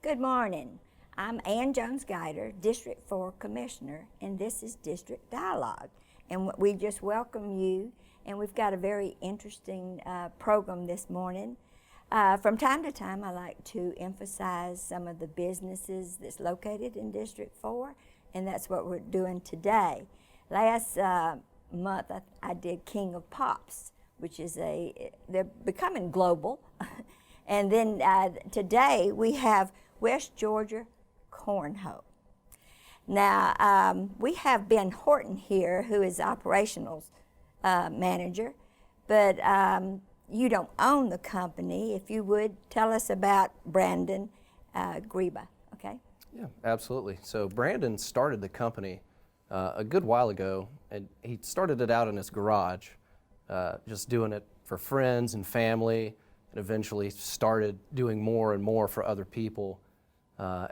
Good morning. I'm Ann Jones-Guider, District 4 Commissioner, and this is District Dialogue. And we just welcome you, and we've got a very interesting program this morning. From time to time, I like to emphasize some of the businesses that's located in District 4, and that's what we're doing today. Last month, I did King of Pops, which is they're becoming global. And then today, we have West Georgia Cornhole. Now, we have Ben Horton here, who is operations manager, but you don't own the company. If you would, tell us about Brandon Greba, okay? Yeah, absolutely. So Brandon started the company a good while ago, and he started it out in his garage, just doing it for friends and family, and eventually started doing more and more for other people.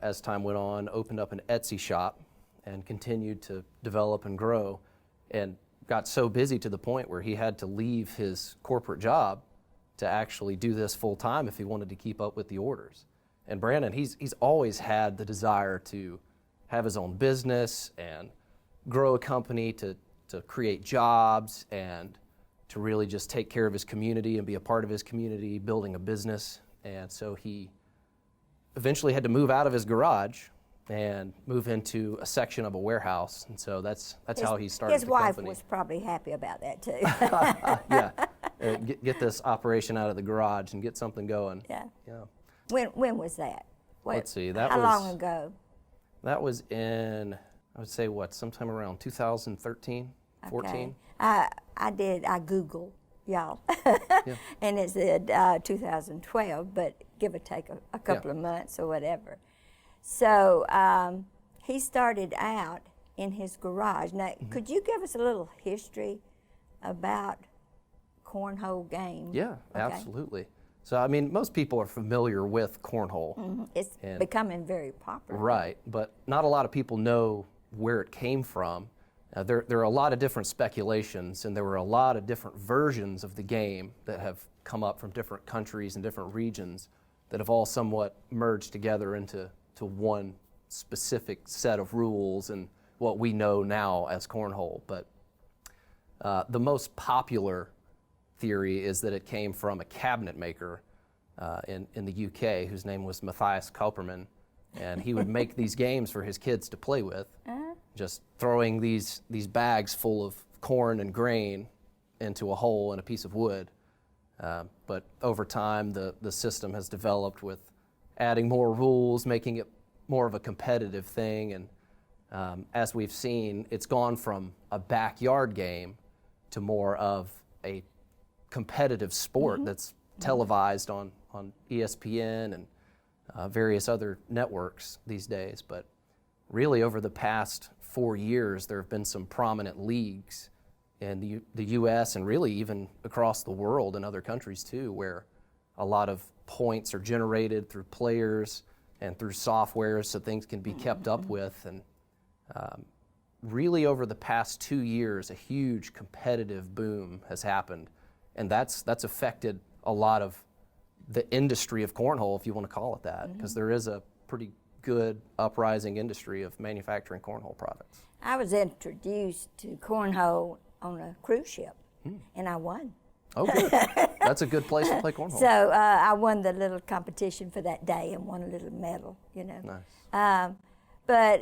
As time went on, opened up an Etsy shop and continued to develop and grow, and got so busy to the point where he had to leave his corporate job to actually do this full time if he wanted to keep up with the orders. And Brandon, he's always had the desire to have his own business and grow a company, to create jobs and to really just take care of his community and be a part of his community, building a business. And so he eventually had to move out of his garage and move into a section of a warehouse, and so that's how he started the company. His wife was probably happy about that too. Yeah, get this operation out of the garage and get something going. Yeah. When was that? Let's see. How long ago? That was in, I would say, sometime around 2013, 14. I Googled y'all, Yeah. and it said 2012, but give or take a couple of months or whatever. So he started out in his garage. Now, could you give us a little history about cornhole games? Yeah, okay. Absolutely. So, I mean, most people are familiar with cornhole. Mm-hmm. It's becoming very popular. Right, but not a lot of people know where it came from. There are a lot of different speculations, and there were a lot of different versions of the game that have come up from different countries and different regions that have all somewhat merged together into one specific set of rules and what we know now as cornhole. But the most popular theory is that it came from a cabinet maker in the UK whose name was Matthias Copperman, and he would make these games for his kids to play with, just throwing these bags full of corn and grain into a hole in a piece of wood. But over time, the system has developed with adding more rules, making it more of a competitive thing. And as we've seen, it's gone from a backyard game to more of a competitive sport that's televised on ESPN and various other networks these days. But really, over the past 4 years, there have been some prominent leagues in the U.S. and really even across the world and other countries too, where a lot of points are generated through players and through software, so things can be kept up with. And really, over the past 2 years, a huge competitive boom has happened, and that's affected a lot of the industry of cornhole, if you want to call it that, because there is a pretty good uprising industry of manufacturing cornhole products. I was introduced to cornhole on a cruise ship, and I won. Oh, good. That's a good place to play cornhole. So I won the little competition for that day and won a little medal, you know. Nice. But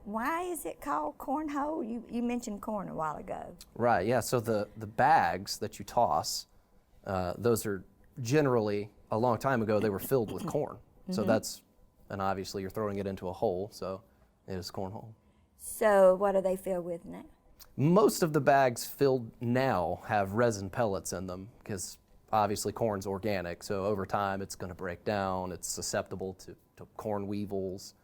why is it called cornhole? You mentioned corn a while ago. Right, yeah, so the bags that you toss, those are generally, a long time ago, they were filled with corn. So and obviously you're throwing it into a hole, so it is cornhole. So what are they filled with now? Most of the bags filled now have resin pellets in them, because obviously corn's organic, so over time it's going to break down. It's susceptible to corn weevils,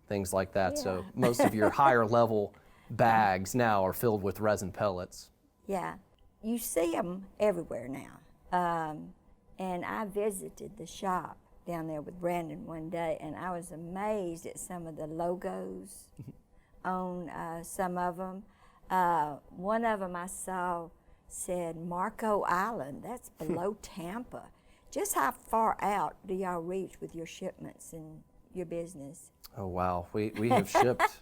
things like that. Yeah. So most of your higher level bags now are filled with resin pellets. Yeah, you see them everywhere now. And I visited the shop down there with Brandon one day, and I was amazed at some of the logos on some of them. One of them I saw said Marco Island. That's below Tampa. Just how far out do y'all reach with your shipments and your business? Oh, wow. We have shipped,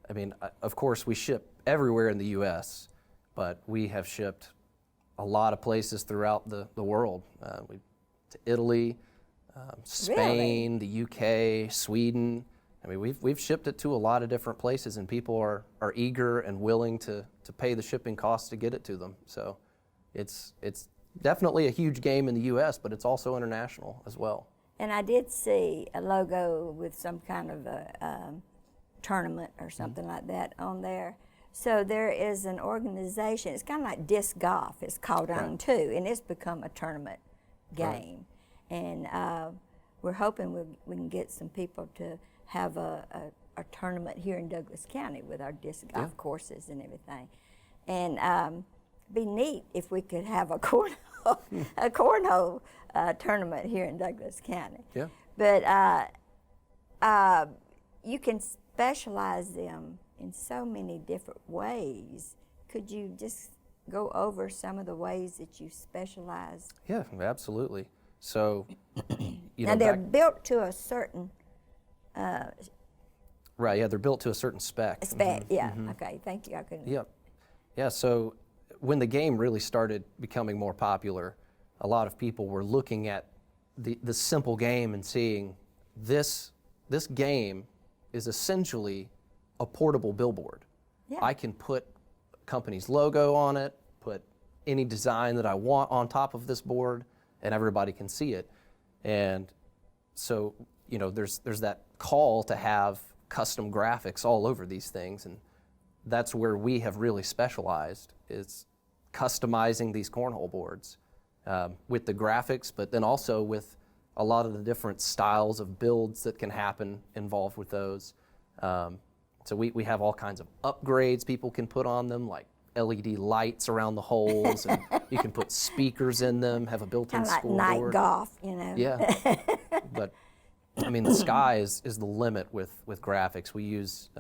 I mean, of course, we ship everywhere in the U.S., but we have shipped a lot of places throughout the world. To Italy, Spain, the U.K., Sweden. I mean, we've shipped it to a lot of different places, and people are eager and willing to pay the shipping costs to get it to them. So it's definitely a huge game in the U.S., but it's also international as well. And I did see a logo with some kind of a tournament or something like that on there. So there is an organization, it's kind of like disc golf, it's caught on too, and it's become a tournament game. And we're hoping we can get some people to have a tournament here in Douglas County with our disc golf courses and everything. And be neat if we could have a cornhole tournament here in Douglas County. Yeah. But you can specialize them in so many different ways. Could you just go over some of the ways that you specialize? Yeah, absolutely. So, now they're built to a certain right, yeah, they're built to a certain spec. Yeah, okay, thank you. I couldn't. Yep. Yeah, so when the game really started becoming more popular, a lot of people were looking at the simple game and seeing this game is essentially a portable billboard. Yeah. I can put a company's logo on it, put any design that I want on top of this board, and everybody can see it. And so, there's that call to have custom graphics all over these things, and that's where we have really specialized, is customizing these cornhole boards with the graphics, but then also with a lot of the different styles of builds that can happen involved with those. So we have all kinds of upgrades people can put on them, like LED lights around the holes, and you can put speakers in them, have a built-in scoreboard. Kind of like night golf, Yeah, but I mean, the sky is the limit with graphics. We use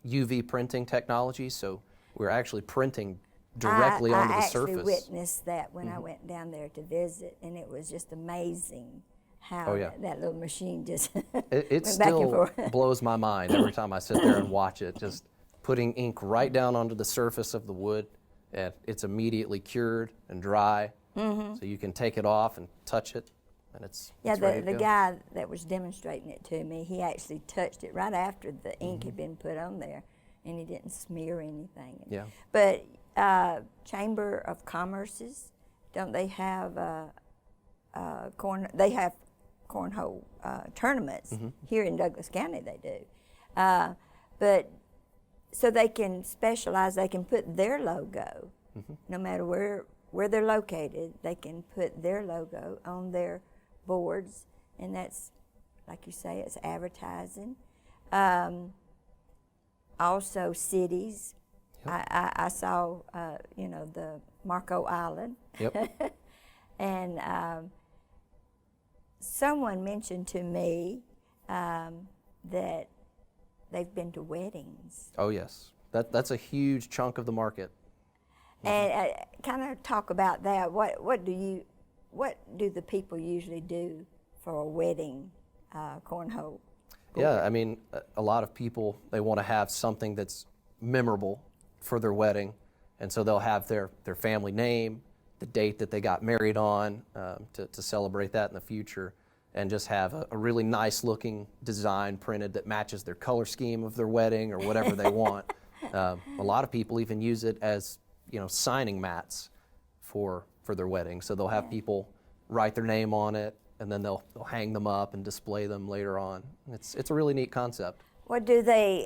UV printing technology, so we're actually printing directly onto the surface. I actually witnessed that when I went down there to visit, and it was just amazing how that little machine just it still blows my mind every time I sit there and watch it, just putting ink right down onto the surface of the wood, and it's immediately cured and dry, so you can take it off and touch it, and it's ready to the go. guy that was demonstrating it to me, he actually touched it right after the ink had been put on there, and he didn't smear anything. Yeah. But Chamber of Commerce's, don't they have they have cornhole tournaments here in Douglas County? They do, but so they can specialize. They can put their logo, no matter where they're located. They can put their logo on their boards, and that's, like you say, it's advertising. Also, cities. I saw, the Marco Island. Yep. And someone mentioned to me that they've been to weddings. Oh yes, that's a huge chunk of the market. And kind of talk about that. What do the people usually do for a wedding cornhole? Yeah, I mean, a lot of people, they want to have something that's memorable for their wedding, and so they'll have their family name, the date that they got married on, to celebrate that in the future, and just have a really nice looking design printed that matches their color scheme of their wedding or whatever they want. A lot of people even use it as, signing mats for their wedding. So they'll have people write their name on it, and then they'll hang them up and display them later on. It's a really neat concept. What do they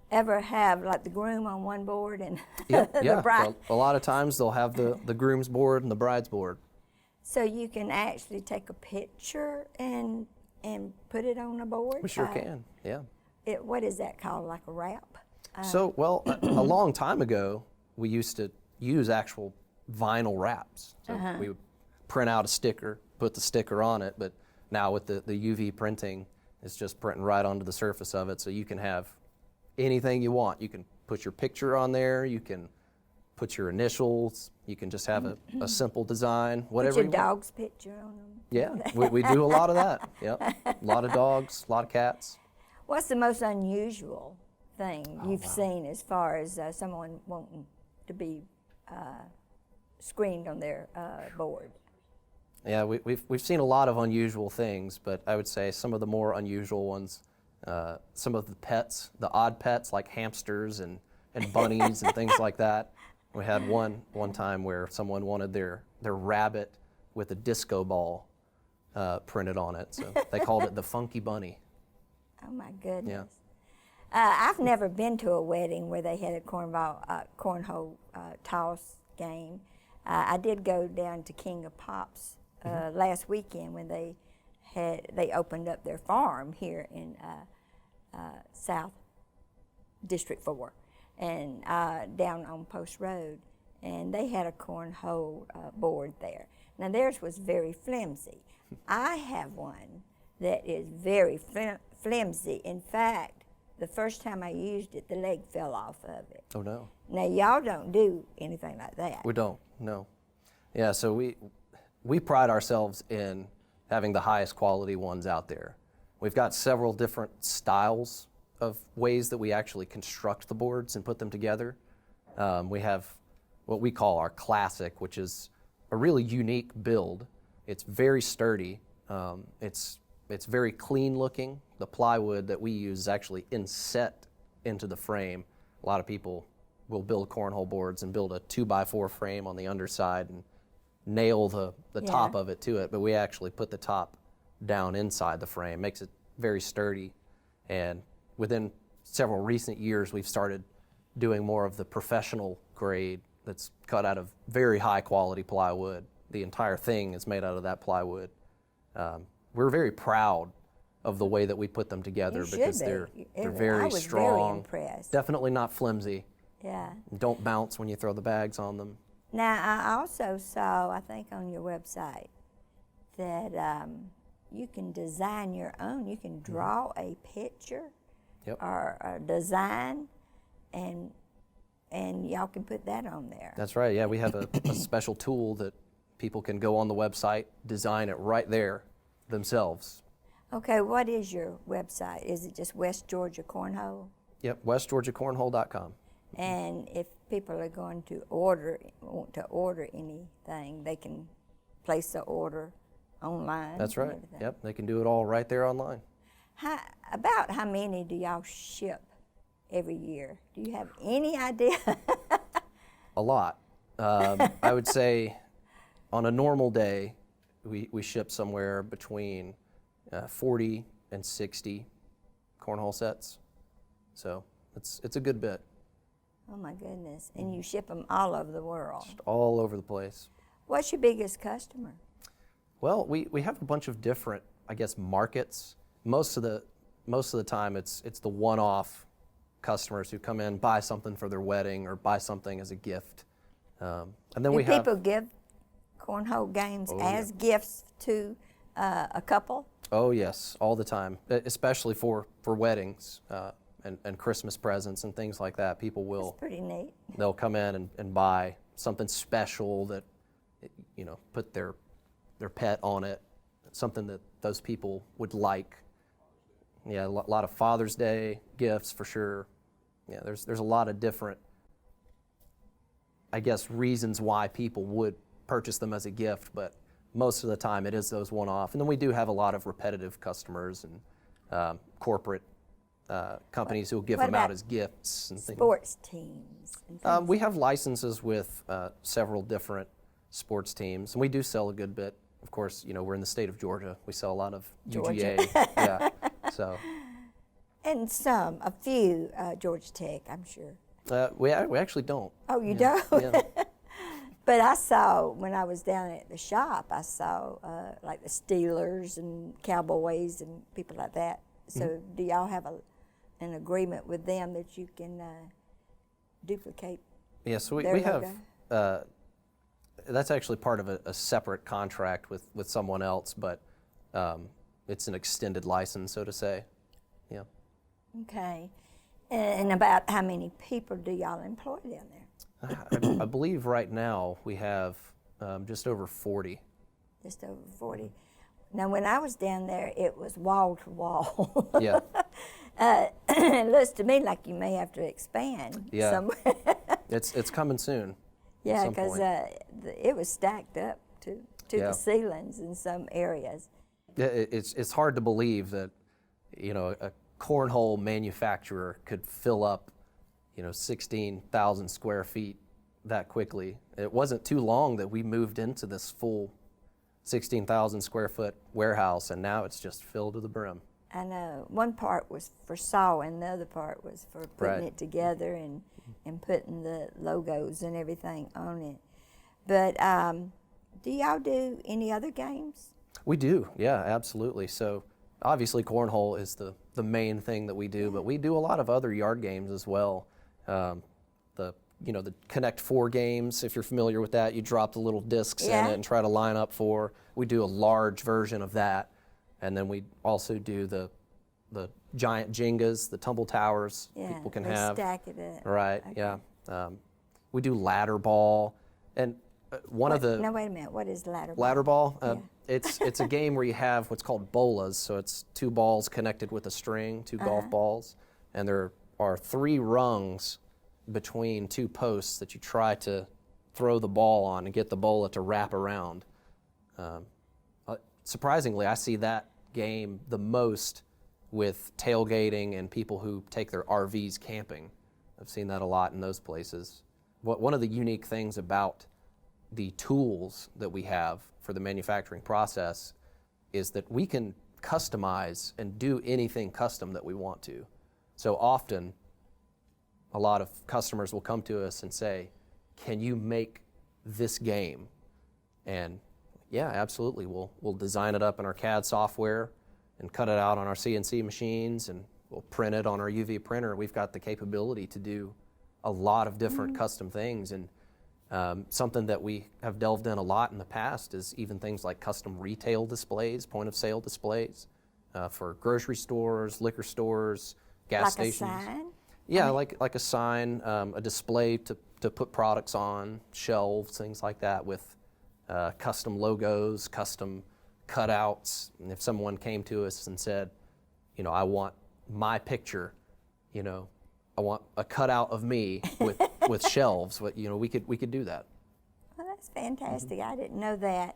ever have, like the groom on one board and the bride? A lot of times they'll have the groom's board and the bride's board. So you can actually take a picture and put it on a board? We sure can, yeah. What is that called, like a wrap? A long time ago, we used to use actual vinyl wraps. So we would print out a sticker, put the sticker on it, but now with the UV printing, it's just printing right onto the surface of it, so you can have anything you want. You can put your picture on there, you can put your initials. You can just have a simple design, Put whatever your you want. dog's picture on them. Yeah, we do a lot of that. Yep, a lot of dogs, a lot of cats. What's the most unusual thing you've wow. seen as far as someone wanting to be screened on their board? Yeah, we've seen a lot of unusual things, but I would say some of the more unusual ones, some of the pets, the odd pets like hamsters and bunnies and things like that. We had one time where someone wanted their rabbit with a disco ball printed on it, so they called it the Funky Bunny. Oh my goodness. Yeah. I've never been to a wedding where they had a cornhole toss game. I did go down to King of Pops last weekend when they opened up their farm here in South District 4 and down on Post Road, and they had a cornhole board there. Now theirs was very flimsy. I have one that is very flimsy. In fact, the first time I used it, the leg fell off of it. Oh no. Now y'all don't do anything like that. We don't, no. Yeah, so we pride ourselves in having the highest quality ones out there. We've got several different styles of ways that we actually construct the boards and put them together. We have what we call our classic, which is a really unique build. It's very sturdy. It's very clean looking. The plywood that we use is actually inset into the frame. A lot of people will build cornhole boards and build a 2x4 frame on the underside and nail the top of it to it, but we actually put the top down inside the frame. Makes it very sturdy, and within several recent years we've started doing more of the professional grade that's cut out of very high quality plywood. The entire thing is made out of that plywood. We're very proud of the way that we put them together because they're very strong. Very impressed. Definitely not flimsy. Yeah. Don't bounce when you throw the bags on them. Now, I also saw, I think on your website, that you can design your own. You can draw a picture or a design, and y'all can put that on there. That's right. Yeah, we have a special tool that people can go on the website, design it right there themselves. Okay, what is your website? Is it just West Georgia Cornhole? Yep, westgeorgiacornhole.com. And if people are going to want to order anything, they can place the order online. That's right. Yep, they can do it all right there online. About how many do y'all ship every year? Do you have any idea? A lot. I would say on a normal day, we ship somewhere between 40 and 60 cornhole sets. So it's a good bit. Oh my goodness. And you ship them all over the world. Just all over the place. What's your biggest customer? Well, we have a bunch of different, I guess, markets. Most of the time it's the one-off customers who come in, buy something for their wedding or buy something as a gift. And then Do people give cornhole games as gifts to a couple? Oh yes, all the time, especially for weddings and Christmas presents and things like that. People will. That's pretty neat. They'll come in and buy something special that, put their pet on it, something that those people would like. Yeah, a lot of Father's Day gifts for sure. Yeah, there's a lot of different, I guess, reasons why people would purchase them as a gift, but most of the time it is those one-off. And then we do have a lot of repetitive customers and corporate companies who will give them out as gifts and things. Sports teams and things? We have licenses with several different sports teams, and we do sell a good bit. Of course, we're in the state of Georgia. We sell a lot of UGA. Yeah, so. And a few Georgia Tech, I'm sure. We actually don't. Oh, you don't? Yeah. But I saw, when I was down at the shop, I saw like the Steelers and Cowboys and people like that. So do y'all have an agreement with them that you can duplicate? Yeah, so we logo? have, that's actually part of a separate contract with someone else, but it's an extended license, so to say. Yeah. Okay. And about how many people do y'all employ down there? I believe right now we have just over 40. Just over 40. Now, when I was down there, it was wall to wall. Yeah. It looks to me like you may have to expand Yeah. somewhere. It's coming soon. Yeah, some because point. it was stacked up to Yeah. the ceilings in some areas. It's hard to believe that, a cornhole manufacturer could fill up, 16,000 square feet that quickly. It wasn't too long that we moved into this full 16,000 square foot warehouse, and now it's just filled to the brim. I know one part was for sawing, the other part was for putting Right. it together and putting the logos and everything on it. But do y'all do any other games? We do, yeah, absolutely. So obviously cornhole is the main thing that we do, but we do a lot of other yard games as well. The Connect 4 games, if you're familiar with that, you drop the little discs in Yeah. it and try to line up 4. We do a large version of that. And then we also do the giant Jengas, the tumble towers Yeah, people can they have. stack it up. Right, Okay. yeah. We do ladder ball. And one of the... No, wait a minute. What is ladder ball? Ladder ball, Yeah. it's a game where you have what's called bolas, so it's 2 balls connected with a string, 2 golf balls, and there are 3 rungs between 2 posts that you try to throw the ball on and get the bola to wrap around. Surprisingly, I see that game the most with tailgating and people who take their RVs camping. I've seen that a lot in those places. One of the unique things about the tools that we have for the manufacturing process is that we can customize and do anything custom that we want to. So often, a lot of customers will come to us and say, can you make this game? And yeah, absolutely. We'll design it up in our CAD software and cut it out on our CNC machines, and we'll print it on our UV printer. We've got the capability to do a lot of different custom things. And something that we have delved in a lot in the past is even things like custom retail displays, point of sale displays for grocery stores, liquor stores, gas stations. Like a sign? Yeah, like a sign, a display to put products on, shelves, things like that with custom logos, custom cutouts. And if someone came to us and said, I want my picture, I want a cutout of me with shelves, we could do that. Well, that's fantastic. I didn't know that.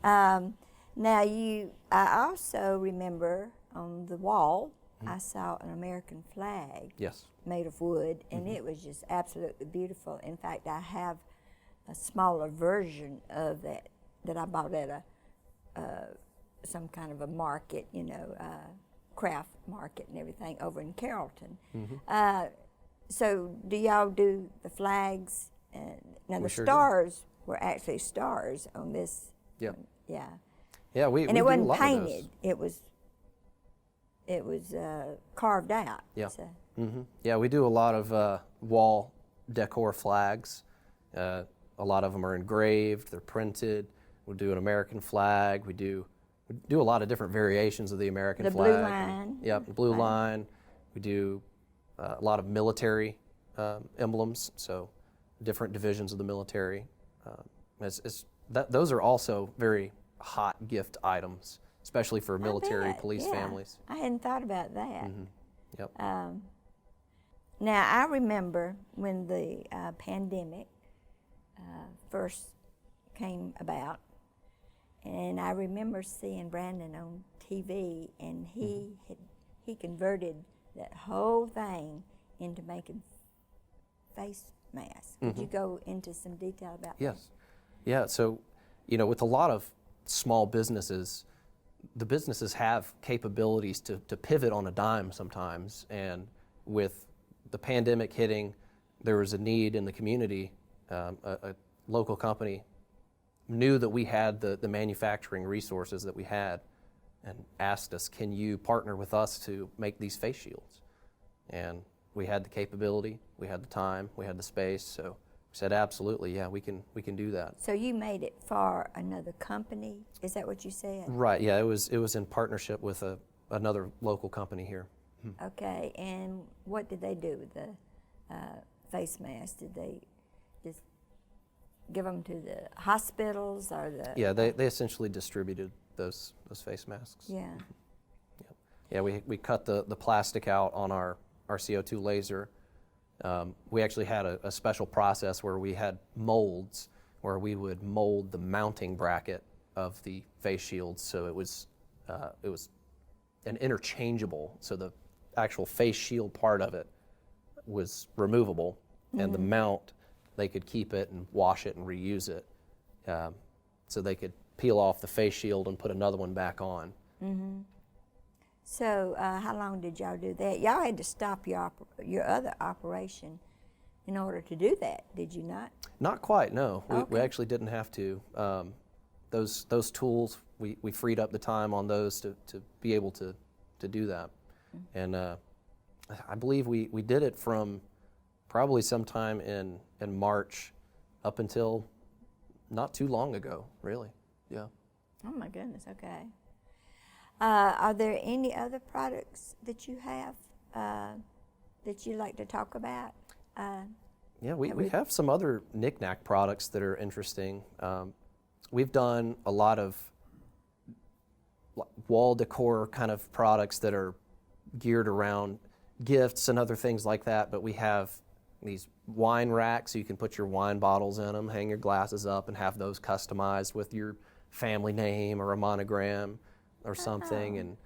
Now, I also remember on the wall, I saw an American flag Yes. made of wood, and it was just absolutely beautiful. In fact, I have a smaller version of that I bought at some kind of a market, craft market and everything over in Carrollton. So do y'all do the flags? Now the sure do. stars were actually stars on this. Yep. one. Yeah. Yeah, we And do it a wasn't lot of those. painted. It was carved out. Yeah. So, Yeah, we do a lot of wall decor flags. A lot of them are engraved, they're printed. We do an American flag. We do a lot of different variations of the American The flag. blue line. Yep, the blue line. We do a lot of military emblems, so different divisions of the military. Those are also very hot gift items, especially for military, bet, police yeah. families. I hadn't thought about that. Yep. Now, I remember when the pandemic first came about, and I remember seeing Brandon on TV, and he converted that whole thing into making face masks. Could you go into some detail about that? Yes. Yeah, so, with a lot of small businesses, the businesses have capabilities to pivot on a dime sometimes. And with the pandemic hitting, there was a need in the community. A local company knew that we had the manufacturing resources that we had and asked us, can you partner with us to make these face shields? And we had the capability, we had the time, we had the space, so we said, absolutely, yeah, we can do that. So you made it for another company? Is that what you said? Right, yeah, it was in partnership with another local company here. Okay, and what did they do with the face mask? Did they give them to the hospitals or the? Yeah, they essentially distributed those face masks. Yeah. Yeah, we cut the plastic out on our CO2 laser. We actually had a special process where we had molds where we would mold the mounting bracket of the face shields, so it was an interchangeable, so the actual face shield part of it was removable, and the mount, they could keep it and wash it and reuse it, so they could peel off the face shield and put another one back on. So how long did y'all do that? Y'all had to stop your other operation in order to do that, did you not? Not quite, no. We Okay. actually didn't have to. Those tools, we freed up the time on those to be able to do that. And I believe we did it from probably sometime in March up until not too long ago, really. Yeah. Oh my goodness, okay. Are there any other products that you have that you'd like to talk about? Yeah, we have some other knick-knack products that are interesting. We've done a lot of wall decor kind of products that are geared around gifts and other things like that, but we have these wine racks so you can put your wine bottles in them, hang your glasses up, and have those customized with your family name or a monogram or something. And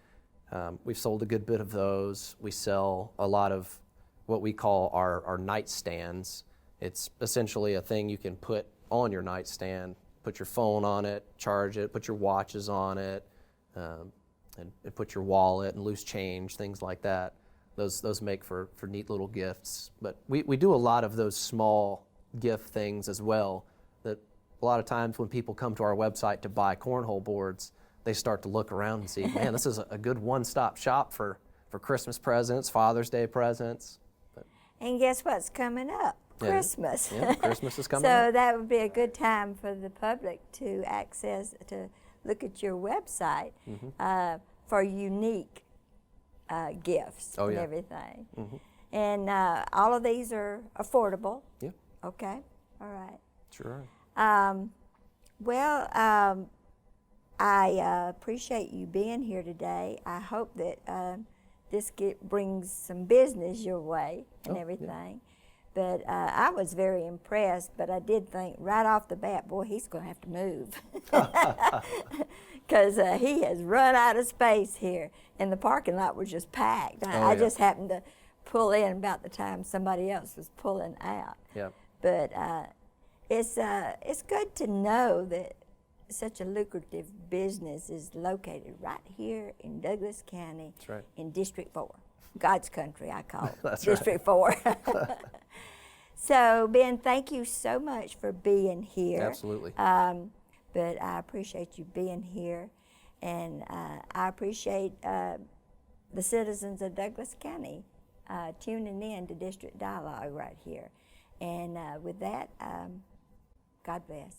we've sold a good bit of those. We sell a lot of what we call our nightstands. It's essentially a thing you can put on your nightstand, put your phone on it, charge it, put your watches on it, and put your wallet and loose change, things like that. Those make for neat little gifts. But we do a lot of those small gift things as well, that a lot of times when people come to our website to buy cornhole boards, they start to look around and see, man, this is a good one-stop shop for Christmas presents, Father's Day presents. And guess what's coming up? Yeah. Christmas. Yeah, Christmas is coming So up. that would be a good time for the public to look at your website for unique gifts Oh, and yeah. everything. And all of these are affordable. Yeah, Okay, all right. sure. I appreciate you being here today. I hope that this brings some business your way and everything. But I was very impressed, but I did think right off the bat, boy, he's going to have to move. Because he has run out of space here, and the parking lot was just packed. I just happened to pull in about the time somebody else was pulling out. Yeah. But it's good to know that such a lucrative business is located right here in Douglas County. That's right. In District 4. God's country, I call it. That's right. District 4. So, Ben, thank you so much for being here. Absolutely. But I appreciate you being here, and I appreciate the citizens of Douglas County tuning in to District Dialogue right here. And with that, God bless.